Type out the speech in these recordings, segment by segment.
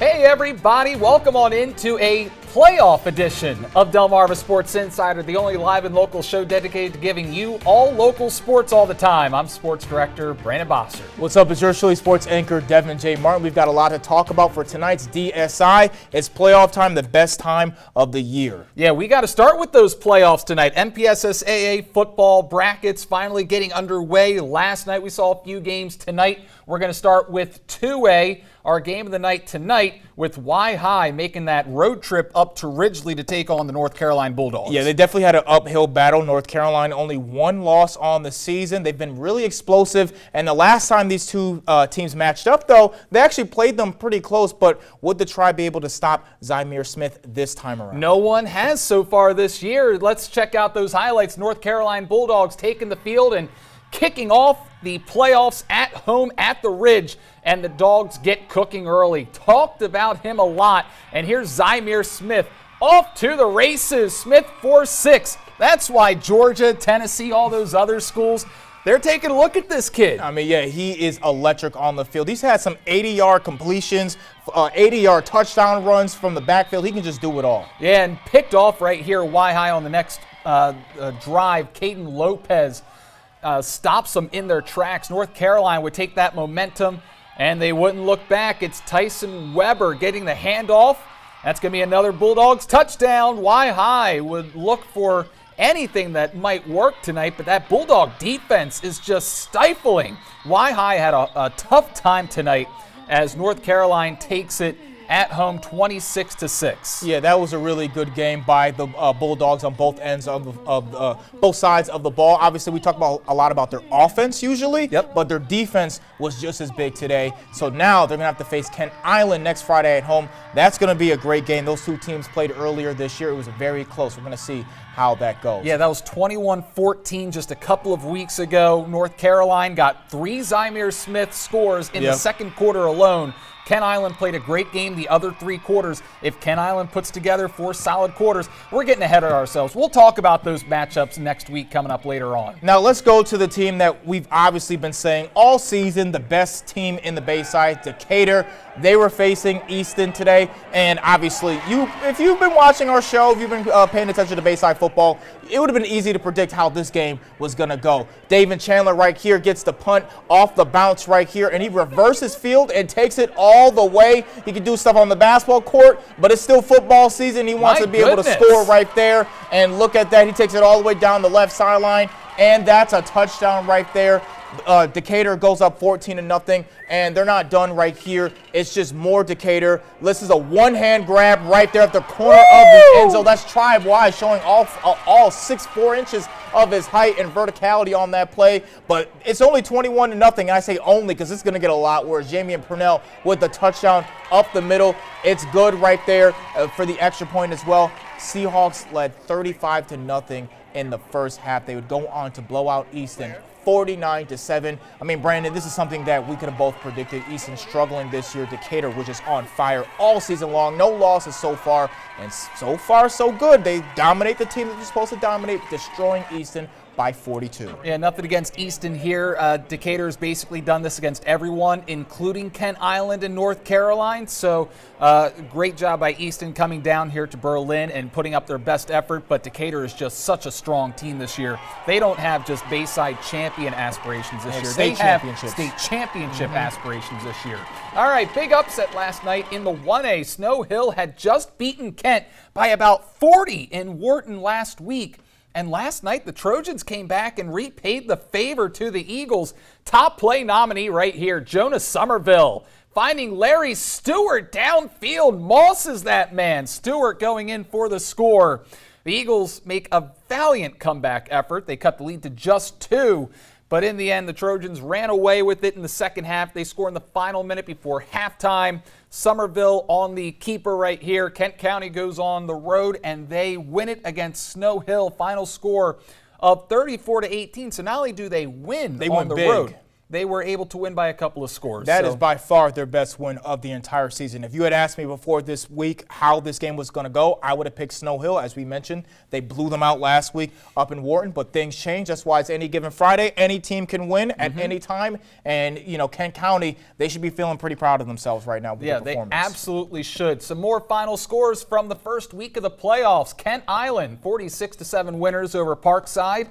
Hey everybody, welcome on into a playoff edition of Delmarva Sports Insider, the only live and local show dedicated to giving you all local sports all the time. I'm Sports Director Brandon Bosser. What's up? It's your Philly sports anchor Devin J. Martin. We've got a lot to talk about for tonight's DSI. It's playoff time, the best time of the year. Yeah, we got to start with those playoffs tonight. MPSSAA football brackets finally getting underway. Last night we saw a few games. Tonight we're going to start with 2A. Our game of the night tonight with Y-High making that road trip up to Ridgely to take on the North Carolina Bulldogs. Yeah, they definitely had an uphill battle. North Carolina only one loss on the season. They've been really explosive, and the last time these two teams matched up, though, they actually played them pretty close, but would the Tribe be able to stop Zymir Smith this time around? No one has so far this year. Let's check out those highlights. North Carolina Bulldogs taking the field and kicking off the playoffs at home at the Ridge, and the Dogs get cooking early. Talked about him a lot, and here's Zymir Smith off to the races. Smith 4.6. That's why Georgia, Tennessee, all those other schools, they're taking a look at this kid. I mean, yeah, he is electric on the field. He's had some 80-yard completions, 80-yard touchdown runs from the backfield. He can just do it all. Yeah, and picked off right here, Y-High on the next drive. Caden Lopez stops them in their tracks. North Carolina would take that momentum, and they wouldn't look back. It's Tyson Weber getting the handoff. That's going to be another Bulldogs touchdown. Y-High would look for anything that might work tonight, but that Bulldog defense is just stifling. Y-High had a tough time tonight as North Carolina takes it at home 26-6. Yeah, that was a really good game by the Bulldogs on both ends of both sides of the ball. Obviously, we talk about a lot about their offense usually, but their defense was just as big today. So now they're going to have to face Kent Island next Friday at home. That's going to be a great game. Those two teams played earlier this year. It was very close. We're going to see how that goes. Yeah, that was 21-14 just a couple of weeks ago. North Carolina got 3 Zymir Smith scores in the second quarter alone. Kent Island played a great game the other 3 quarters. If Kent Island puts together 4 solid quarters, we're getting ahead of ourselves. We'll talk about those matchups next week coming up later on. Now let's go to the team that we've obviously been saying all season, the best team in the Bayside, Decatur. They were facing Easton today, and obviously, if you've been watching our show, if you've been paying attention to Bayside football, it would have been easy to predict how this game was going to go. David Chandler right here gets the punt off the bounce right here, and he reverses field and takes it all the way. He can do stuff on the basketball court, but it's still football season. He wants to be able to score right there, and look at that. He takes it all the way down the left sideline, and that's a touchdown right there. Decatur goes up 14-0, and they're not done right here. It's just more Decatur. This is a one-hand grab right there at the corner of the end zone. That's Tribe Y showing all 6'4" inches of his height and verticality on that play. But it's only 21-0, and I say only because it's going to get a lot worse. Jamian Purnell with the touchdown up the middle. It's good right there for the extra point as well. Seahawks led 35-0 in the first half. They would go on to blow out Easton 49-7. I mean, Brandon, this is something that we could have both predicted. Easton struggling this year. Decatur was just on fire all season long. No losses so far, and so far so good. They dominate the team that they're supposed to dominate, destroying Easton by 42. Yeah, nothing against Easton here. Decatur has basically done this against everyone, including Kent Island and North Carolina. So great job by Easton coming down here to Berlin and putting up their best effort. But Decatur is just such a strong team this year. They don't have just Bayside champion aspirations this year. They have state championship aspirations this year. All right, big upset last night in the 1A. Snow Hill had just beaten Kent by about 40 in Wharton last week. And last night, the Trojans came back and repaid the favor to the Eagles. Top play nominee right here, Jonas Somerville, finding Larry Stewart downfield, mosses that man. Stewart going in for the score. The Eagles make a valiant comeback effort. They cut the lead to just 2. But in the end, the Trojans ran away with it in the second half. They score in the final minute before halftime. Somerville on the keeper right here. Kent County goes on the road, and they win it against Snow Hill. Final score of 34-18. So not only do they win on the road, they were able to win by a couple of scores. That is by far their best win of the entire season. If you had asked me before this week how this game was going to go, I would have picked Snow Hill. As we mentioned, they blew them out last week up in Wharton, but things change. That's why it's any given Friday. Any team can win at any time. And, Kent County, they should be feeling pretty proud of themselves right now with their performance. Yeah, they absolutely should. Some more final scores from the first week of the playoffs. Kent Island, 46-7 winners over Parkside.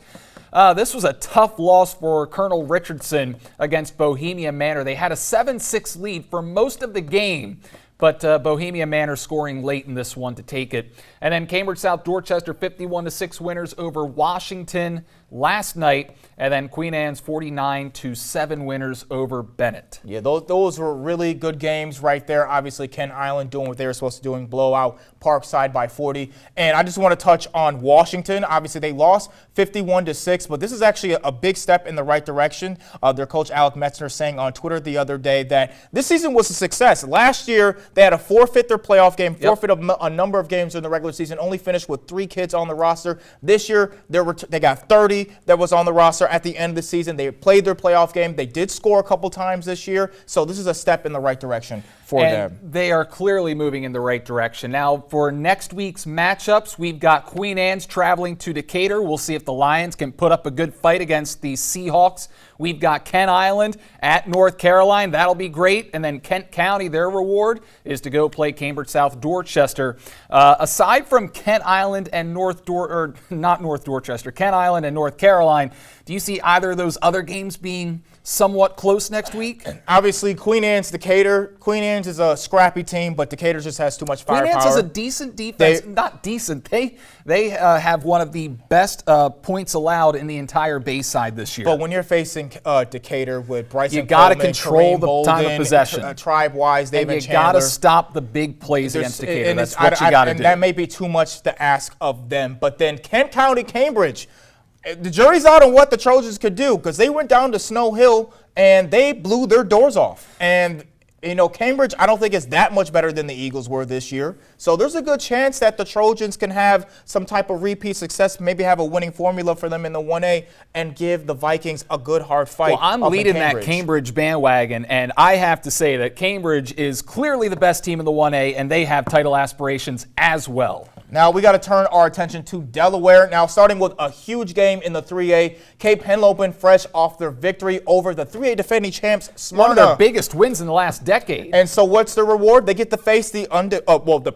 This was a tough loss for Colonel Richardson against Bohemia Manor. They had a 7-6 lead for most of the game, but Bohemia Manor scoring late in this one to take it. And then Cambridge South Dorchester, 51-6 winners over Washington last night. And then Queen Anne's 49-7 winners over Bennett. Yeah, those were really good games right there. Obviously, Kent Island doing what they were supposed to do, blow out Parkside by 40. And I just want to touch on Washington. Obviously, they lost 51-6, but this is actually a big step in the right direction. Their coach, Alec Metzner, saying on Twitter the other day that this season was a success. Last year, they had to forfeit their playoff game, forfeit a number of games in the regular season, only finished with 3 kids on the roster. This year, they got 30 that was on the roster at the end of the season. They played their playoff game. They did score a couple times this year, so this is a step in the right direction for them. They are clearly moving in the right direction. Now, for next week's matchups, we've got Queen Anne's traveling to Decatur. We'll see if the Lions can put up a good fight against the Seahawks. We've got Kent Island at North Carolina. That'll be great. And then Kent County, their reward is to go play Cambridge South Dorchester. Aside from Kent Island and Kent Island and North Carolina, do you see either of those other games being somewhat close next week? Obviously, Queen Anne's, Decatur. Queen Anne's is a scrappy team, but Decatur just has too much firepower. Queen Anne's has a decent defense. Not decent. They have one of the best points allowed in the entire Bayside this year. But when you're facing Decatur with Bryson you got to Coleman, control Kareem the Bolden, time of possession. Tribe-wise, David and you Chandler. got to stop the big plays against Decatur. That's what you got to do. And that may be too much to ask of them. But then Kent County, Cambridge, the jury's out on what the Trojans could do, because they went down to Snow Hill and they blew their doors off. And Cambridge, I don't think is that much better than the Eagles were this year. So there's a good chance that the Trojans can have some type of repeat success, maybe have a winning formula for them in the 1A and give the Vikings a good hard fight. Well, I'm leading that Cambridge bandwagon, and I have to say that Cambridge is clearly the best team in the 1A, and they have title aspirations as well. Now we got to turn our attention to Delaware. Now starting with a huge game in the 3A. Cape Henlopen fresh off their victory over the 3A defending champs, Smyrna. One of their biggest wins in the last decade. And so what's the reward? They get to face the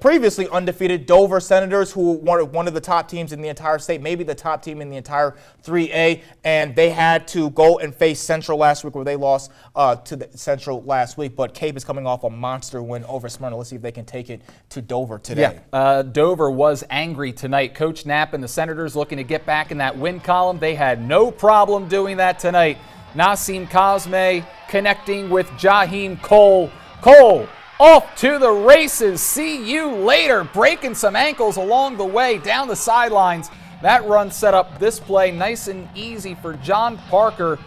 previously undefeated Dover Senators, who were one of the top teams in the entire state, maybe the top team in the entire 3A. And they had to go and face Central last week, where they lost to the Central last week. But Cape is coming off a monster win over Smyrna. Let's see if they can take it to Dover today. Yeah, Dover was angry tonight. Coach Knapp and the Senators looking to get back in that win column. They had no problem doing that tonight. Nasim Cosme connecting with Jaheim Cole. Cole off to the races. See you later. Breaking some ankles along the way down the sidelines. That run set up this play nice and easy for John Parker.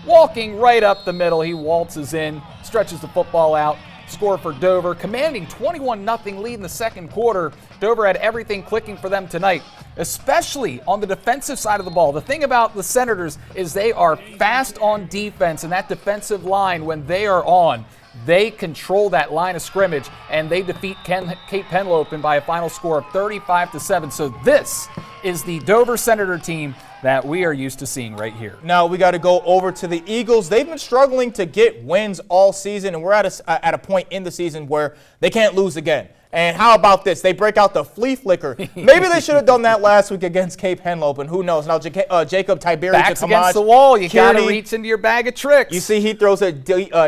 Walking right up the middle. He waltzes in, stretches the football out. Score for Dover, commanding 21-0 lead in the second quarter. Dover had everything clicking for them tonight, especially on the defensive side of the ball. The thing about the Senators is they are fast on defense, and that defensive line, when they are on, they control that line of scrimmage, and they defeat Cape Henlopen by a final score of 35-7. So this is the Dover Senator team that we are used to seeing right here. Now we got to go over to the Eagles. They've been struggling to get wins all season, and we're at a point in the season where they can't lose again. And how about this? They break out the flea flicker. Maybe they should have done that last week against Cape Henlopen. Who knows? Now Jacob Tiberi backs against the wall. You got to reach into your bag of tricks. You see, he throws it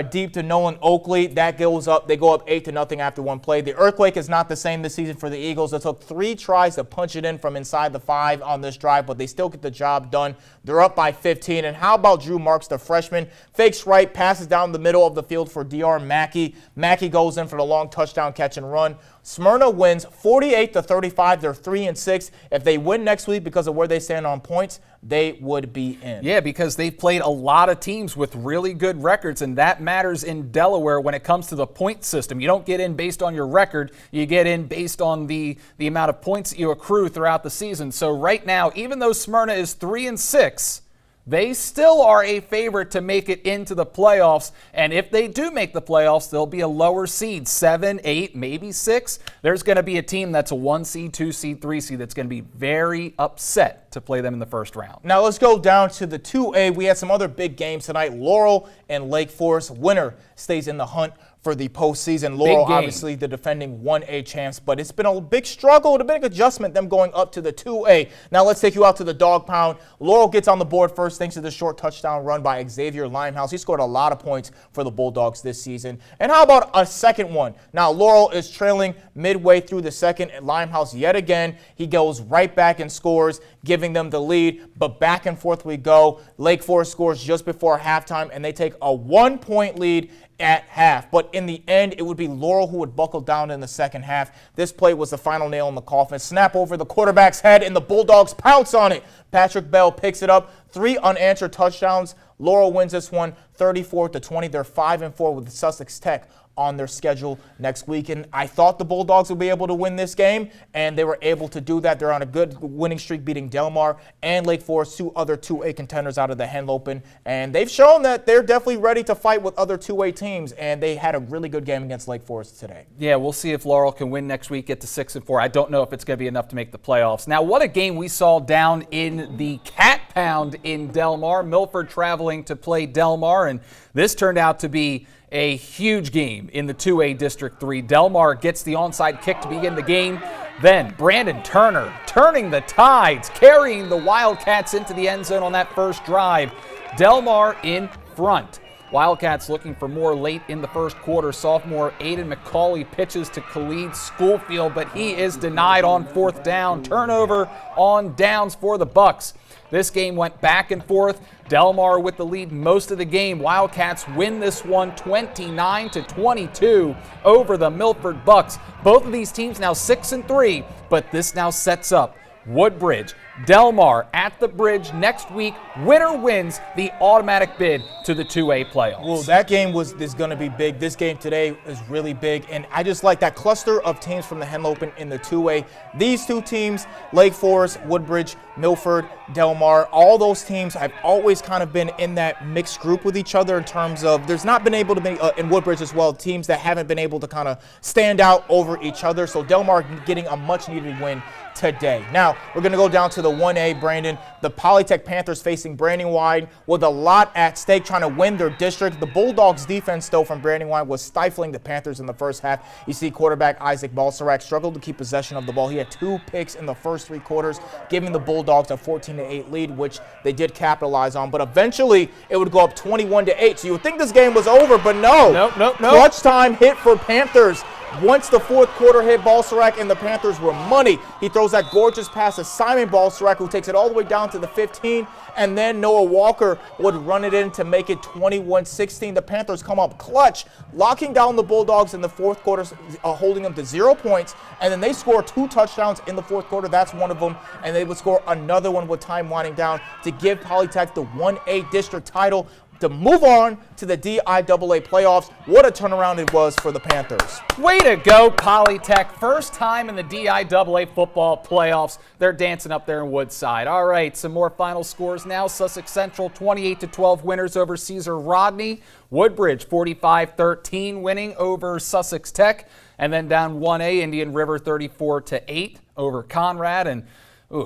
deep to Nolan Oakley. That goes up. They go up 8-0 after one play. The earthquake is not the same this season for the Eagles. It took 3 tries to punch it in from inside the 5 on this drive, but they still get the job done. They're up by 15. And how about Drew Marks, the freshman? Fakes right, passes down the middle of the field for D.R. Mackey. Mackey goes in for the long touchdown catch and run. Smyrna wins 48-35. They're 3-6. If they win next week because of where they stand on points, they would be in. Yeah, because they've played a lot of teams with really good records, and that matters in Delaware when it comes to the point system. You don't get in based on your record. You get in based on the amount of points that you accrue throughout the season. So right now, even though Smyrna is 3-6, they still are a favorite to make it into the playoffs. And if they do make the playoffs, they'll be a lower seed, 7, 8, maybe 6. There's going to be a team that's a 1 seed, 2 seed, 3 seed that's going to be very upset to play them in the first round. Now let's go down to the 2A. We had some other big games tonight. Laurel and Lake Forest. Winner stays in the hunt for the postseason. Laurel, obviously the defending 1A champs, but it's been a big struggle, a big adjustment, them going up to the 2A. Now let's take you out to the dog pound. Laurel gets on the board first thanks to the short touchdown run by Xavier Limehouse. He scored a lot of points for the Bulldogs this season. And how about a second one? Now Laurel is trailing midway through the second, and Limehouse yet again, he goes right back and scores, giving them the lead, but back and forth we go. Lake Forest scores just before halftime, and they take a 1-point lead at half. But in the end, it would be Laurel who would buckle down in the second half. This play was the final nail in the coffin. Snap over the quarterback's head, and the Bulldogs pounce on it. Patrick Bell picks it up. 3 unanswered touchdowns. Laurel wins this one 34-20. They're 5-4 with Sussex Tech on their schedule next week. And I thought the Bulldogs would be able to win this game, and they were able to do that. They're on a good winning streak, beating Delmar and Lake Forest, 2 other 2A contenders out of the Henlopen. And they've shown that they're definitely ready to fight with other 2A teams, and they had a really good game against Lake Forest today. Yeah, we'll see if Laurel can win next week, get to 6-4. I don't know if it's going to be enough to make the playoffs. Now, what a game we saw down in the Cat Pound in Delmar. Milford traveling to play Delmar, and this turned out to be a huge game in the 2A District 3. Delmar gets the onside kick to begin the game. Then Brandon Turner turning the tides, carrying the Wildcats into the end zone on that first drive. Delmar in front. Wildcats looking for more late in the first quarter. Sophomore Aiden McCauley pitches to Khalid Schoolfield, but he is denied on 4th down. Turnover on downs for the Bucks. This game went back and forth. Delmar with the lead most of the game. Wildcats win this one 29-22 over the Milford Bucks. Both of these teams now 6-3, but this now sets up Woodbridge, Delmar at the Bridge next week. Winner wins the automatic bid to the 2A playoffs. Well, that game is going to be big. This game today is really big, and I just like that cluster of teams from the Henlopen in the 2A. These 2 teams, Lake Forest, Woodbridge, Milford, Delmar, all those teams have always kind of been in that mixed group with each other in terms of there's not been able to be, in Woodbridge as well, teams that haven't been able to kind of stand out over each other. So Delmar getting a much-needed win today. Now, we're going to go down to the 1A, Brandon. The Polytech Panthers facing Brandywine with a lot at stake, trying to win their district. The Bulldogs defense, though, from Brandywine was stifling the Panthers in the first half. You see quarterback Isaac Balsarak struggled to keep possession of the ball. He had 2 picks in the first 3 quarters, giving the Bulldogs a 14-8 lead, which they did capitalize on. But eventually, it would go up 21-8. So you would think this game was over, but no. Nope. Clutch time hit for Panthers. Once the 4th quarter hit, Balsarak and the Panthers were money. He throws that gorgeous pass to Simon Balsarak, who takes it all the way down to the 15, and then Noah Walker would run it in to make it 21-16. The Panthers come up clutch, locking down the Bulldogs in the 4th quarter, holding them to 0 points, and then they score 2 touchdowns in the 4th quarter. That's one of them, and they would score another one with time winding down to give Polytech the 1A district title to move on to the DIAA playoffs. What a turnaround it was for the Panthers. Way to go, Polytech. First time in the DIAA football playoffs. They're dancing up there in Woodside. All right, some more final scores now. Sussex Central 28-12 winners over Cesar Rodney. Woodbridge 45-13 winning over Sussex Tech. And then down 1A, Indian River 34-8 over Conrad. And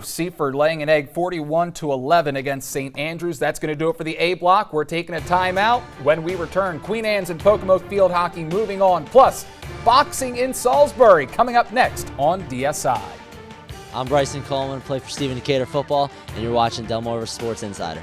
Seaford laying an egg 41-11 against St. Andrews. That's going to do it for the A block. We're taking a timeout. When we return, Queen Anne's and Pocomoke Field Hockey moving on. Plus, boxing in Salisbury coming up next on DSI. I'm Bryson Coleman, play for Stephen Decatur Football, and you're watching Delmarva Sports Insider.